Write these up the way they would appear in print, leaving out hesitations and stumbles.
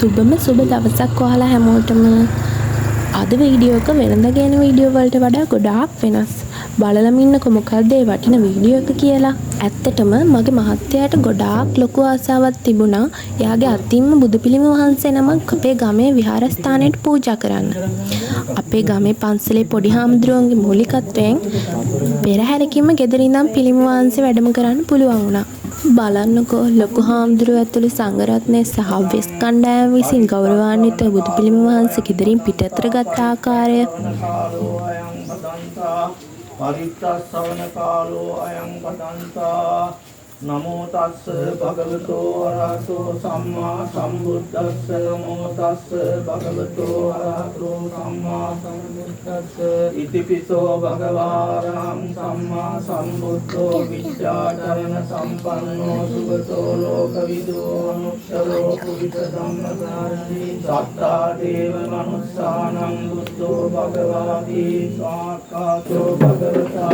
සුබ දවසක් ඔයාලා හැමෝටම. අද වීඩියෝ එක වෙනද ගේන වීඩියෝ වලට වඩා ගොඩාක් වෙනස්. බලලම ඉන්නකො මොකක්ද ඒ වටින වීඩියෝ එක කියලා. ඇත්තටම මගේ මහත්තයාට ගොඩාක් ලොකු ආසාවක් තිබුණා. එයාගේ අතින්ම බුදු පිළිම වහන්සේ නමක් අපේ ගමේ විහාරස්ථානයට පූජා කරන්න. අපේ ගමේ පන්සලේ පොඩි හාමුදුරුවන්ගේ මූලිකත්වයෙන් පෙරහැරකින්ම ගෙදර ඉඳන් පිළිම වහන්සේ වැඩම කරන්න පුළුවන් වුණා. බලන්නකෝ ලොකු හාමුදුරුවෝ ඇතුළු සංඝරත්නය සහ වෙස් කණ්ඩායම විසින් ගෞරවාන්විත බුදු පිළිම වහන්සේ ගෙදරින් පිටතට ගත් ආකාරය. පරිත්තස්සවන කාලෝ අයං පදන්තා නමෝ තස්ස භගවතෝ අරහතෝ සම්මා සම්බුද්දස්ස නමෝ තස්ස භගවතෝ අරහතෝ සම්මා සම්බුද්දස්ස ඉතිපිසෝ භගවාරහං සම්මා සම්බුද්ධෝ විද්‍යාචරණ සම්පන්නෝ සුගතෝ ලෝකවිදෝ අනුත්තරෝ පුරිස ධම්මසාරණී සත්තා දේව මනුස්සානං බුද්ධෝ භගවාති සාක්ඛාතෝ භගවතා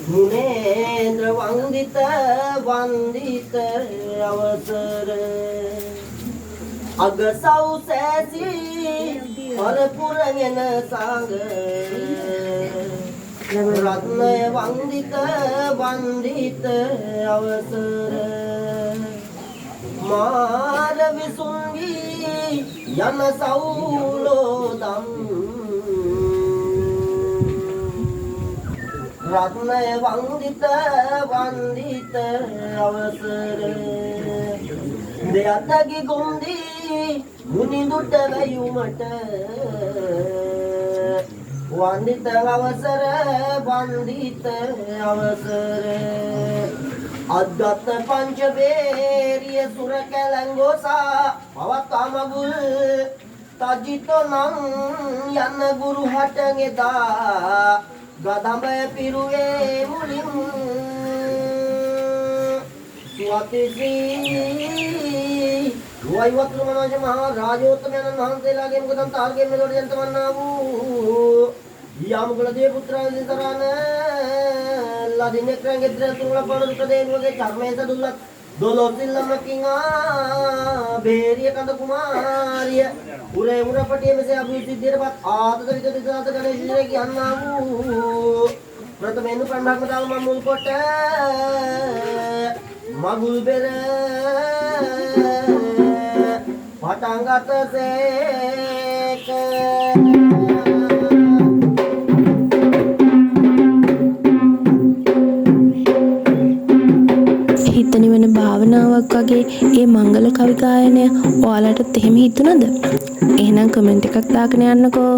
मुनेन्द्र वंदित वंदित अवसर अगसौ सैसी फलपुरंगन सांग रत्न वंदित वंदित अवसर मार विसुंगी यन सौलोदम रत्न वंदित वंदित अवसर देयतगी गुंदी मुनिंदुट वयुमट वंदित अवसर वंदित अवसर अद्गत पंचवेरिय सुर कैलंगोसा पवतमगुल तजितो नम यन गुरु हटंगेदा गदंबे पिरुए मुलिम स्वातिश्री वैवत्र मनोज महाराजोत्तम महंतेलागे मुकदम तारगे मेलोड जंतमन्नावु यामुकुल देव पुत्र सितरान लदिने क्रंगेत्र तुंगला पणु प्रदेनुगे चर्मेस दुल्लत दोलोसिल्लम किंगा बेरिय कंद कुमारिय उरे उरपटिय में से अभिसिद्धिर बात आदत विद दिसात गणेश जी की अन्नावु प्रथमेनु पंडाकमताल ममुल कोट मगुल बेर पटांगत से හිතන වෙන භාවනාවක් වගේ ඒ මංගල කවි ගායනය ඔයාලටත් එහෙම හිතුණද? එහෙනම් කමෙන්ට් එකක් දාගෙන යන්නකෝ.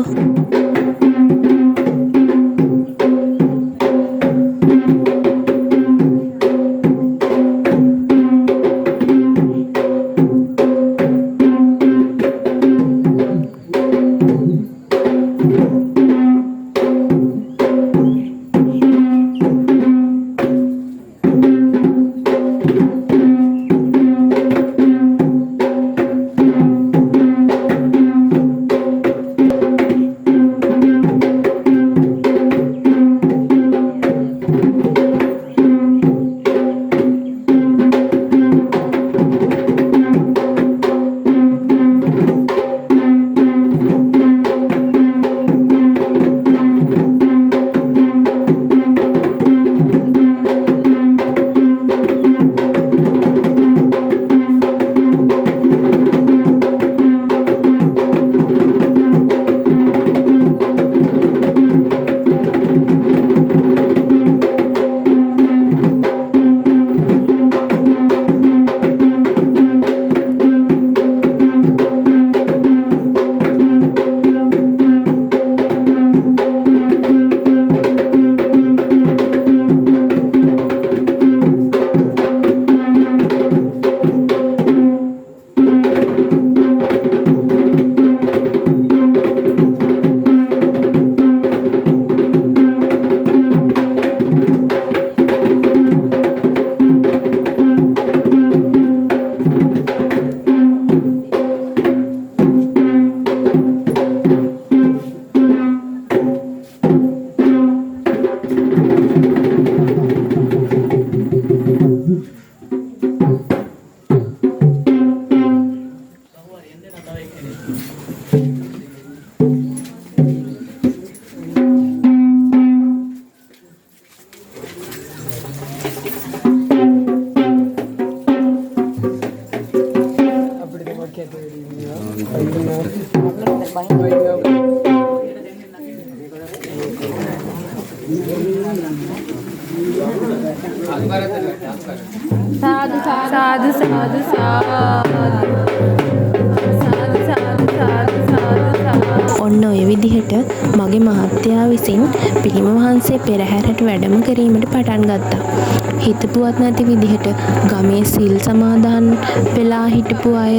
සාදු සාදු සාදු ඔන්න ඔය විදිහට මගේ මහත්තයා විසින් පිළිම වහන්සේ පෙරහැරට වැඩම කිරීමට පටන් ගත්තා. හිතපුවත් නැති විදිහට ගමේ සිල් සමාදන් වෙලා හිටපු අය,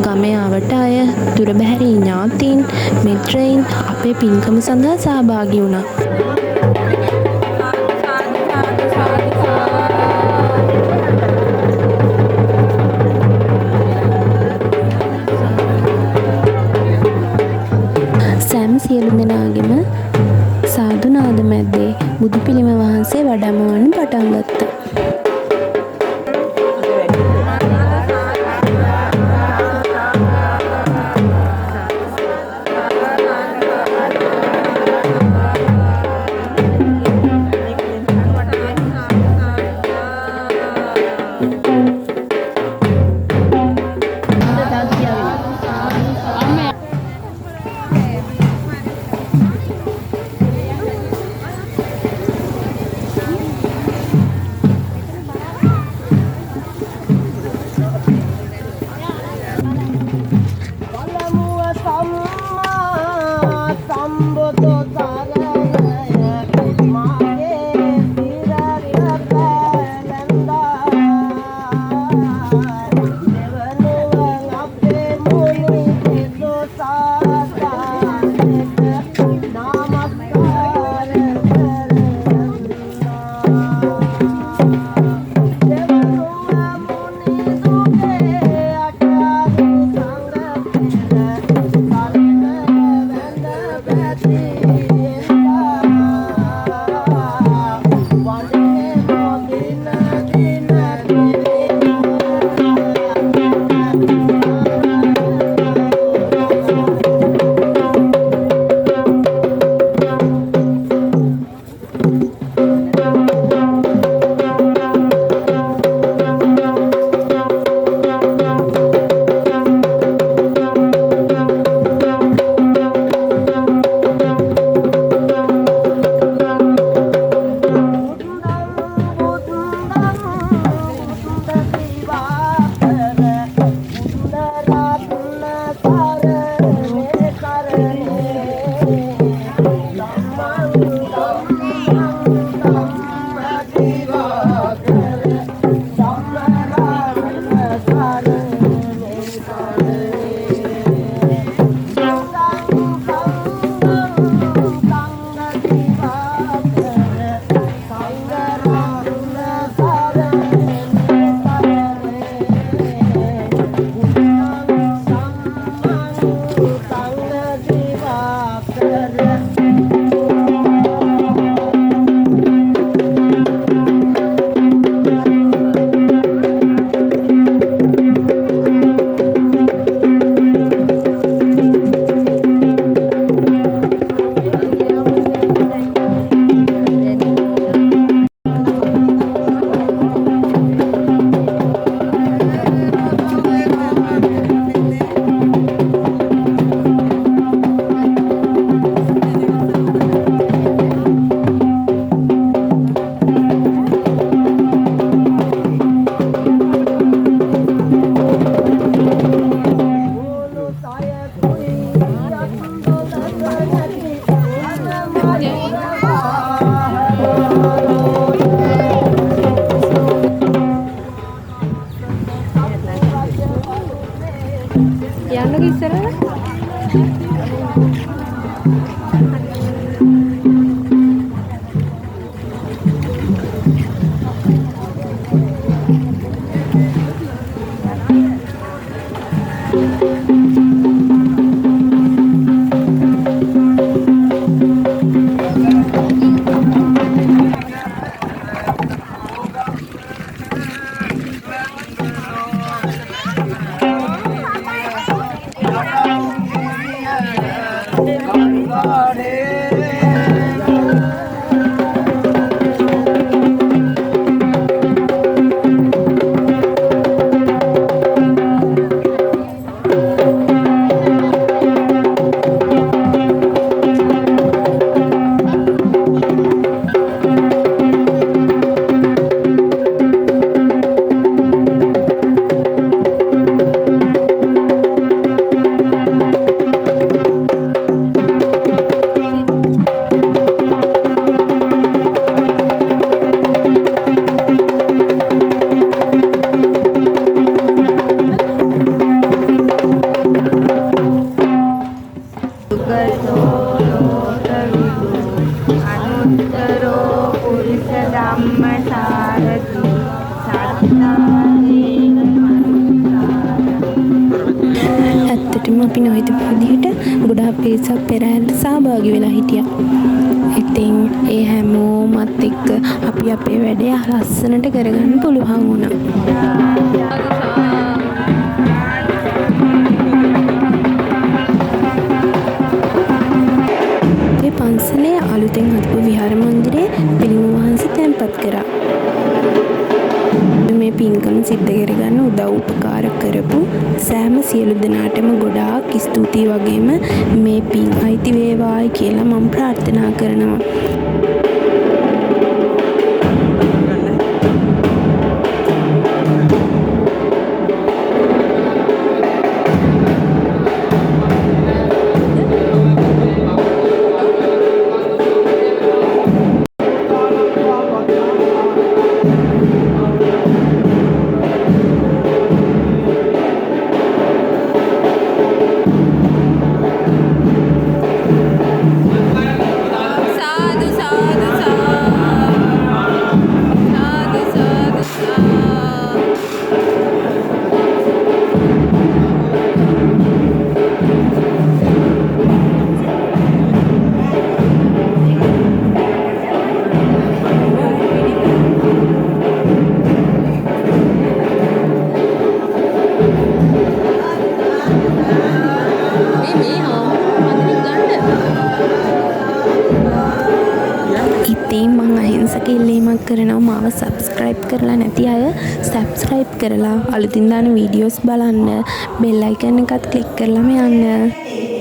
ගමේ අවට අය, දුර බැහැරි ඥාතීන්, මිත්‍රයින් අපේ පින්කම සඳහා සහභාගී වුණා. සියලු දෙනාගෙම සාදු නාද මැද්දේ බුදු පිළිම වහන්සේ වඩම්මවන්න පටන් ගත්තා. යන්නක ඉස්සරහට. ඇත්තටම අපි නොහිතපු විදිහට ගොඩාක් පිරිසක් පෙරහැරට සහභාගී වෙලා හිටියා. ඉතින් ඒ හැමෝමත් එක්ක අපි අපේ වැඩේ ලස්සනට කරගන්න පුළුවන් වුණා. ඒ පන්සලේ අලුතෙන් හදපු විහාර මන්දිරයේ පිළිම වහන්සේ තැන්පත් කරා. මේ පින්කම සිද්ධ කරගන්න උදව් උපකාර කරපු සෑම සියලු දෙනාටම ගොඩාක් ස්තුතියි වගේම මේ පින් අයිති වේවායි කියලා මම ප්‍රාර්ථනා කරනවා. ඉතින් මං අහිංසක ඉල්ලීමක් කරනවා මාව සබ්ස්ක්‍රයිබ් කරලා නැති අය සබ්ස්ක්‍රයිබ් කරලා අලුතින් දාන වීඩියෝස් බලන්න බෙල් අයිකන් එකත් ක්ලික් කරලාම යන්න.